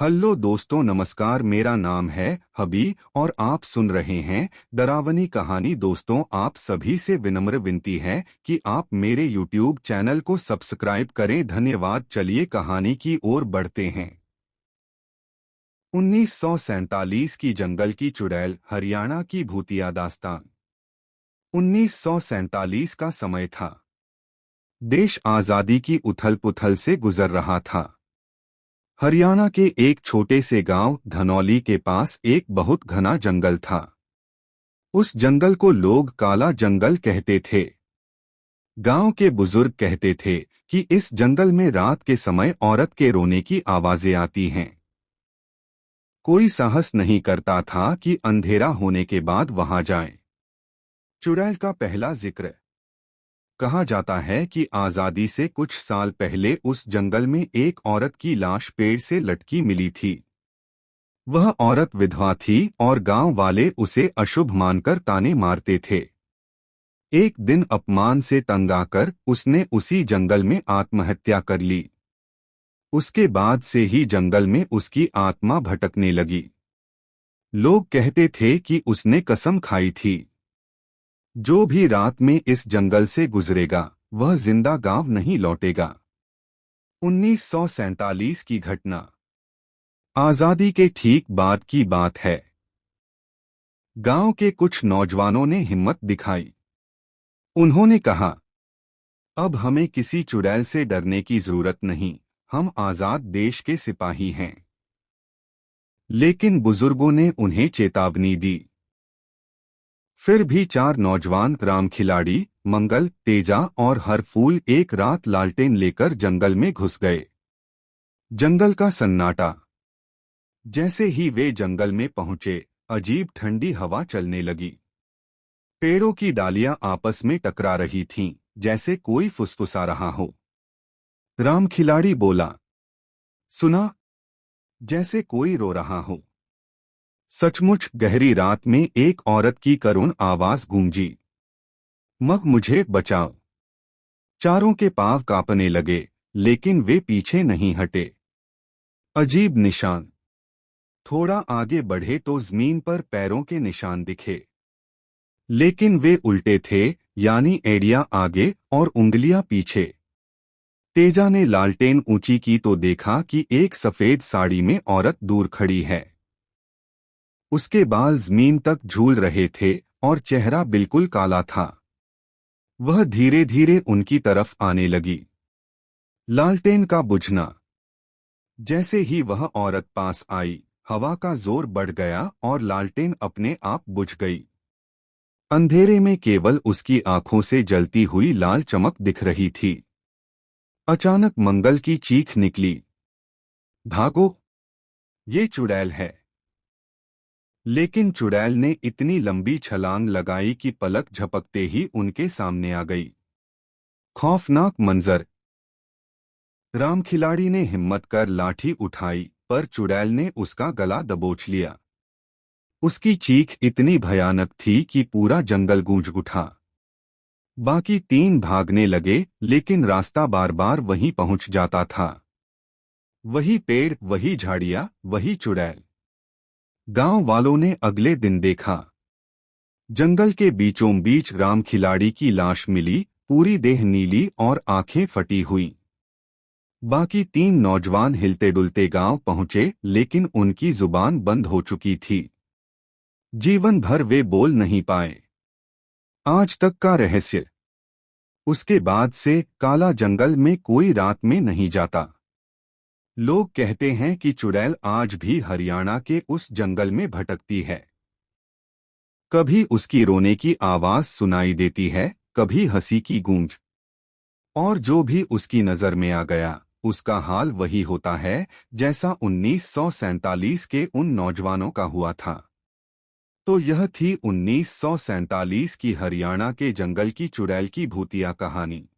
Hello दोस्तों, नमस्कार। मेरा नाम है हबी और आप सुन रहे हैं डरावनी कहानी। दोस्तों, आप सभी से विनम्र विनती है कि आप मेरे यूट्यूब चैनल को सब्सक्राइब करें। धन्यवाद। चलिए कहानी की ओर बढ़ते हैं। 1947 की जंगल की चुड़ैल, हरियाणा की भूतिया दास्तान। 1947 का समय था। देश आजादी की उथल-पुथल से गुजर रहा था। हरियाणा के एक छोटे से गांव धनौली के पास एक बहुत घना जंगल था। उस जंगल को लोग काला जंगल कहते थे। गांव के बुजुर्ग कहते थे कि इस जंगल में रात के समय औरत के रोने की आवाजें आती हैं। कोई साहस नहीं करता था कि अंधेरा होने के बाद वहां जाए। चुड़ैल का पहला जिक्र। कहा जाता है कि आजादी से कुछ साल पहले उस जंगल में एक औरत की लाश पेड़ से लटकी मिली थी। वह औरत विधवा थी और गांव वाले उसे अशुभ मानकर ताने मारते थे। एक दिन अपमान से तंग आकर उसने उसी जंगल में आत्महत्या कर ली। उसके बाद से ही जंगल में उसकी आत्मा भटकने लगी। लोग कहते थे कि उसने कसम खाई थी, जो भी रात में इस जंगल से गुजरेगा वह जिंदा गांव नहीं लौटेगा। 1947 की घटना। आजादी के ठीक बाद की बात है। गांव के कुछ नौजवानों ने हिम्मत दिखाई। उन्होंने कहा, अब हमें किसी चुड़ैल से डरने की जरूरत नहीं, हम आजाद देश के सिपाही हैं। लेकिन बुजुर्गों ने उन्हें चेतावनी दी। फिर भी चार नौजवान राम खिलाड़ी, मंगल, तेजा और हरफूल एक रात लालटेन लेकर जंगल में घुस गए। जंगल का सन्नाटा। जैसे ही वे जंगल में पहुंचे, अजीब ठंडी हवा चलने लगी। पेड़ों की डालियां आपस में टकरा रही थीं, जैसे कोई फुसफुसा रहा हो। राम खिलाड़ी बोला, सुना, जैसे कोई रो रहा हो। सचमुच गहरी रात में एक औरत की करुण आवाज गूंजी, मग मुझे बचाओ। चारों के पांव कांपने लगे, लेकिन वे पीछे नहीं हटे। अजीब निशान। थोड़ा आगे बढ़े तो जमीन पर पैरों के निशान दिखे, लेकिन वे उल्टे थे, यानी एड़ियां आगे और उंगलियां पीछे। तेजा ने लालटेन ऊंची की तो देखा कि एक सफेद साड़ी में औरत दूर खड़ी है। उसके बाल जमीन तक झूल रहे थे और चेहरा बिल्कुल काला था। वह धीरे धीरे उनकी तरफ आने लगी। लालटेन का बुझना। जैसे ही वह औरत पास आई, हवा का जोर बढ़ गया और लालटेन अपने आप बुझ गई। अंधेरे में केवल उसकी आंखों से जलती हुई लाल चमक दिख रही थी। अचानक मंगल की चीख निकली, भागो, ये चुड़ैल है। लेकिन चुड़ैल ने इतनी लंबी छलांग लगाई कि पलक झपकते ही उनके सामने आ गई। खौफनाक मंजर। राम खिलाड़ी ने हिम्मत कर लाठी उठाई, पर चुड़ैल ने उसका गला दबोच लिया। उसकी चीख इतनी भयानक थी कि पूरा जंगल गूंज उठा। बाकी तीन भागने लगे, लेकिन रास्ता बार बार वहीं पहुंच जाता था। वही पेड़, वही झाड़ियां, वही चुड़ैल। गांव वालों ने अगले दिन देखा, जंगल के बीचों बीच राम खिलाड़ी की लाश मिली, पूरी देह नीली और आंखें फटी हुई। बाकी तीन नौजवान हिलते डुलते गांव पहुंचे, लेकिन उनकी जुबान बंद हो चुकी थी। जीवन भर वे बोल नहीं पाए। आज तक का रहस्य। उसके बाद से काला जंगल में कोई रात में नहीं जाता। लोग कहते हैं कि चुड़ैल आज भी हरियाणा के उस जंगल में भटकती है। कभी उसकी रोने की आवाज सुनाई देती है, कभी हंसी की गूंज। और जो भी उसकी नजर में आ गया, उसका हाल वही होता है जैसा 1947 के उन नौजवानों का हुआ था। तो यह थी 1947 की हरियाणा के जंगल की चुड़ैल की भूतिया कहानी।